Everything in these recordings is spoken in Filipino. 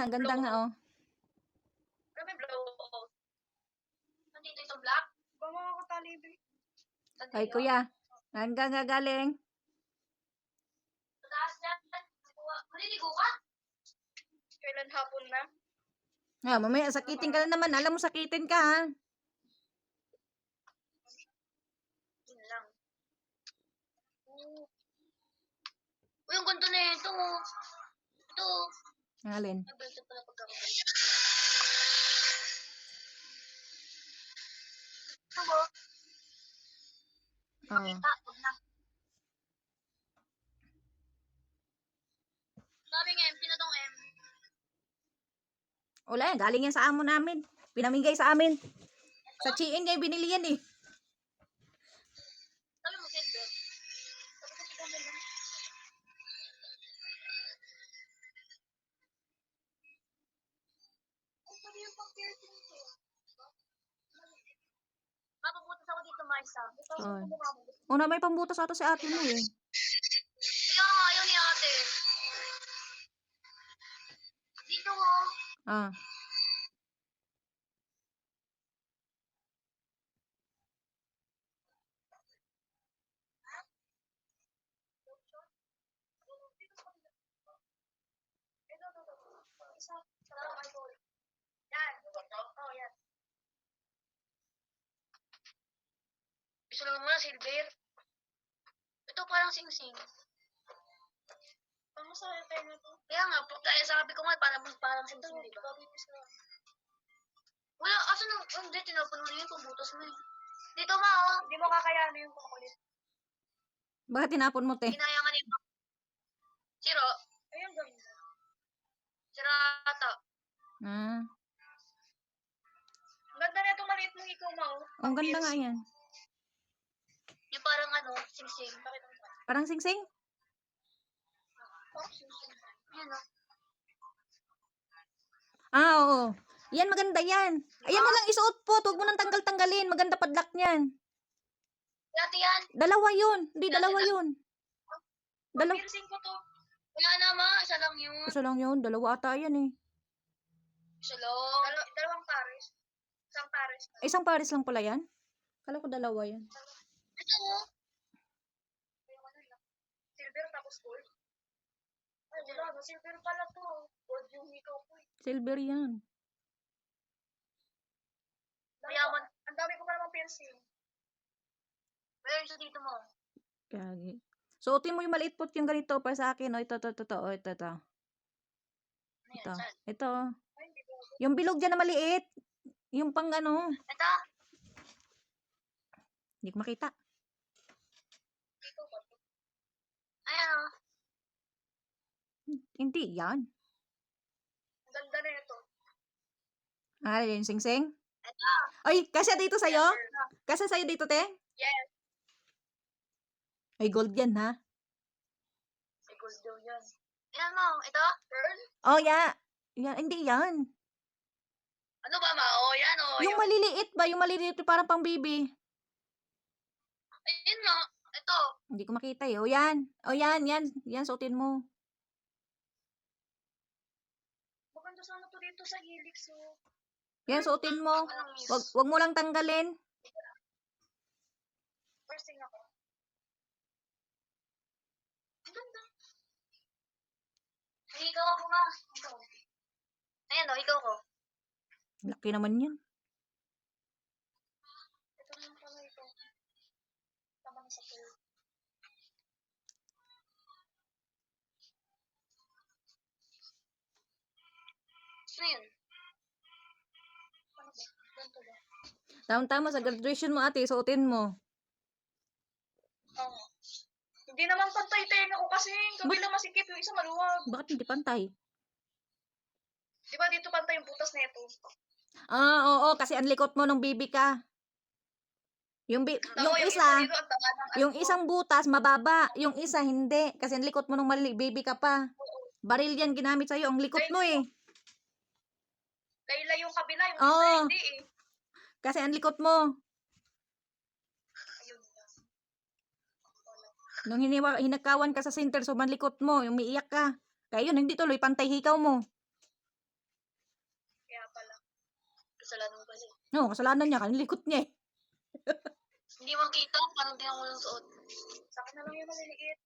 ang ganda nga, oh. Pero may blowout. Nandito ito black? Ba mga katalibi? Ay, kuya. Hanggang nga galing. Taas yan. Maliligo ka? Kailan hapon na? Mamaya sakitin ka na naman. Alam mo, sakitin ka, ha? Yun lang. Uy, ang ganda na ito. Ito. Alin? Ito pala pagkakamali. Ito mo. Oo. Huwag na. Daming M. Pinatong M. Wala yan. Galing yan sa amo namin. Pinamigay sa amin. Sa Shein niya binili yan, eh. Sabi mo, silver. Sabi ko, silver lang. Ang sabi yung pang-piercing ko. Mapabutas ako dito, Marisa. Oo. Na may pambutas ata si ate mo, eh. Kaya nga, ayaw ni ate. Dito mo. Ah. Yan. Oh, yan. Gusto lang muna, silver. Ito parang sing-sing. Parang sa tayo na to. Kaya nga, kaya sabi ko nga, parang sing-sing, diba? Wala, asan ang, hindi, tinapuno na yun, pagbutas mo eh. Dito ma, oh. Hindi mo kakayanin yung kukulit. Bakit tinapon mo, te? Kinayangan niya. Siro. Ayun, ganda. Sirata. Ah. Ang ganda na itong maliit mong ikaw, ma, oh. Ang ganda nga yan. Yung parang ano, sing-sing. Bakit ang Parang sing-sing? parang sing-sing? Yan, oh. Ah, oo. Yan, maganda yan. Ayan mo lang isuot po. Huwag mo nang tanggal-tanggalin. Maganda padlock niyan. Dati yan. Dalawa yun. Hindi, dalawa yun. Dalawa. Piercing ko to. Wala na, ma. Isa lang yun. Isa lang yun. Dalawa ata yan, eh. Isa lang. Dalawang pares. Isang pares. Isang pares lang pala yan? Kala ko dalawa yan. Ito, oh. Silver tapos gold. Ay, wala. Silver pala to. Gold yung ikaw ko. Silver yan. Mayaman. Ang dami ko pa namang piercing. Meron siya dito mo. Kagi. Suotin mo yung maliit po yung ganito para sa akin. O, ito. O, ito. Ano yan? Ito. Saan? Ito. Ay, hindi ko. Yung bilog dyan na maliit. Yung pang ano. Ito. Hindi ko makita. Dito ba? Ayan, oh. Hindi yan. Ang ganda na ito. Ah, yung sing-sing? Ito. Ay, kasya dito sa'yo? Silver na. Kasya sa'yo dito, te? Yes. Ay, gold yan, ha? May gold daw yan. Ayan mo. Ito. Pearl. Oh, yeah. Yan, hindi yan. Ano ba, ma? Oh, yan, oh. Yung maliliit ba? Yung maliliit parang pang baby. Ayun nga. Ito. Hindi ko makita eh. O yan. O yan. Yan, suotin mo. Maganda sana to dito sa helix, oh. Yan, suotin mo. Wag mo lang tanggalin. Piercing ako. Ang ganda. Ay, ikaw ako, ma. Ikaw. Ayan, oh. Ikaw ko. Laki naman yan. Ito na lang pala ito. Tama na sa pearl. Ano yun? Ano ba? Ganito ba? Tama-tama sa graduation mo, ate. Suotin mo. Oo. Hindi naman pantay tenga ko kasi. Kabila masikip yung isa maluwag. Bakit hindi pantay? Di ba dito pantay yung butas na ito? Ah, oo. Kasi ang likot mo nung baby ka. Yung isa, dito, ang tama ng yung isang butas, mababa. Yung isa, hindi. Kasi ang likot mo nung baby ka pa. Baril yan ginamit sa'yo. Ang likot mo eh. Layla yung kabila, yung Oo. isa hindi eh. Kasi ang likot mo. Ayun. Nung hinakawan ka sa center, so likot mo. Yung umiiyak ka. Kaya yun, hindi tuloy. Pantay hikaw mo. pala. Kasalanan mo kasi. No, kasalanan niya. Kanilikot niya eh. Hindi mo kita, parang tingnan mo lang suot. Sa akin na lang yung maliliit.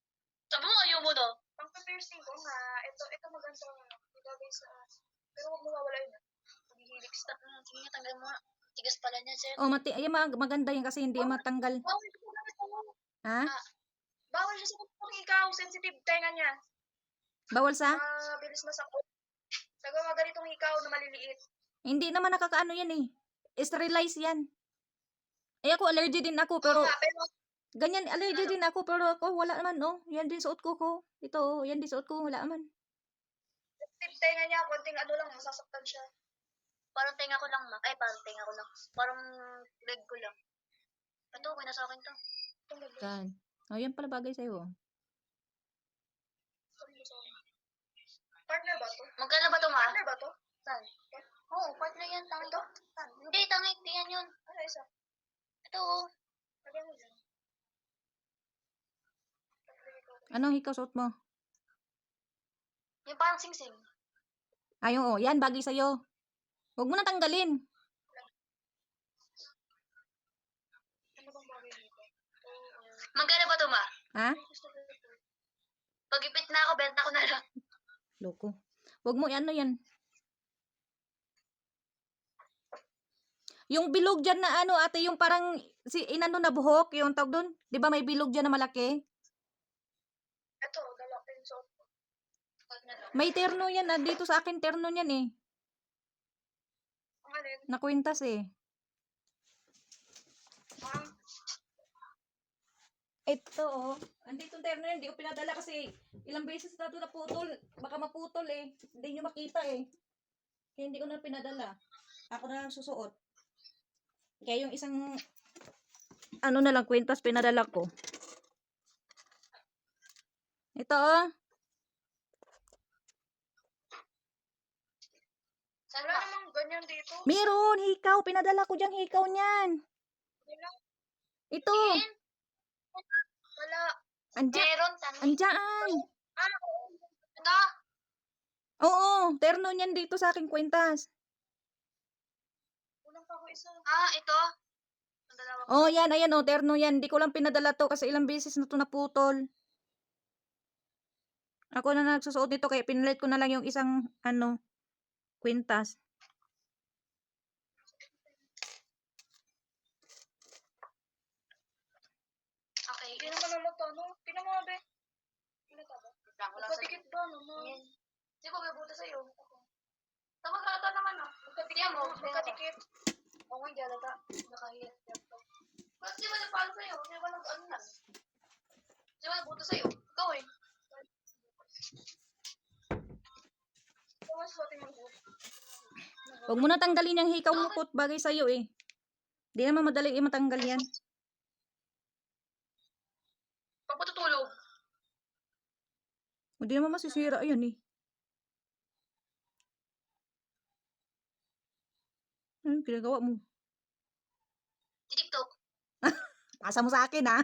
Sabi mo, ayaw mo no? Pang piercing ko nga, ito maganda nga. Ilagay sa... Pero huwag mawawala yun. Maghihilig sa... Sige nga, tanggal mo nga. Tigas pala niya, sir. Oh, maganda yan kasi hindi matanggal. Bawal siya sa ganito. Ha? Bawal siya sa kung ikaw, sensitive tenga niya. Bawal sa? Mabilis masakot. Nagawa ganitong ikaw na maliliit. Hindi naman nakakaano yan eh. Sterilize yan. Eh ako, allergy din ako, pero... Pero Ganyan, allergy din ako, pero ako, wala naman, oh. Yan din suot ko. Ito, oh, yan din suot ko, wala naman. sensitive tenga niya, konting ano lang, masasaktan siya. Parang tenga ko lang, Mak. Ay, parang tenga ko lang. Parang leg ko lang. Ito, okay na sa akin to. Yan. Oh, yan pala bagay sa'yo. Partner ba to? Magkano ba to, Ma? Partner ba to? Saan? Oo, partner yan. Tangi to? Saan? Hindi, tangi. Hindi yan yun. Ano isa? Ito, oh. Lagyan mo dyan. Anong hikaw suot mo? Yung parang sing-sing. Ayun, oh, yan, bagay sa'yo. Huwag mo na tanggalin. Ano bang bagay dito? Magkano ba to, Ma? Ha? Pag-ipit na ako, benta ko na lang. Loko. Huwag mo, ano yan. Yung bilog dyan na ano, ate, yung parang, inano na buhok, yung tawag doon. Di ba may bilog dyan na malaki? Ito, dalapin suot ko. May terno yan, dito sa akin terno yan eh. Ang alin? Nakwintas eh. Ito oh. Andito yung terno yan, hindi ko pinadala kasi ilang beses na ito naputol. Baka maputol eh. Hindi nyo makita eh. Kaya hindi ko na pinadala. Ako na lang susuot. Kaya yung isang ano na lang kwintas pinadala ko. Ito oh. Wala namang ganyan dito. Meron, hikaw. Pinadala ko diyang hikaw niyan. Ito. Wala. Andyan. Meron, tangi. Andyan. Ito. Oo, terno niyan dito sa aking kwintas. Kulang pa ako isa. Ito. Ang dalawa ko. Oh, yan, ayan oh, terno yan. Hindi ko lang pinadala to kasi ilang beses na to naputol. Ako na nagsusuot nito kaya pinalit ko na lang yung isang ano, kwintas. Okay. Hindi naman naman no? Tingnan mo, be. Pinata ba? Magkadikit ba, naman? Di ba may buta sa'yo? Tama ka naman, no? Magkadikit mo. Magkadikit. Oo nga, hindi alata. Nakahiyat. Mas di ba nagpalo sa'yo? Di ba nag-ano na? Di ba nagbuta sa'yo? Ikaw eh. Ikaw mas pati mag-buta. Huwag mo na tanggalin yung hikaw mo kot bagay sa'yo eh. Di naman madali matanggal yan. Pag patutulog. Hindi naman masisira yan eh. Ano ginagawa mo? TikTok. Pasa mo sa akin ha.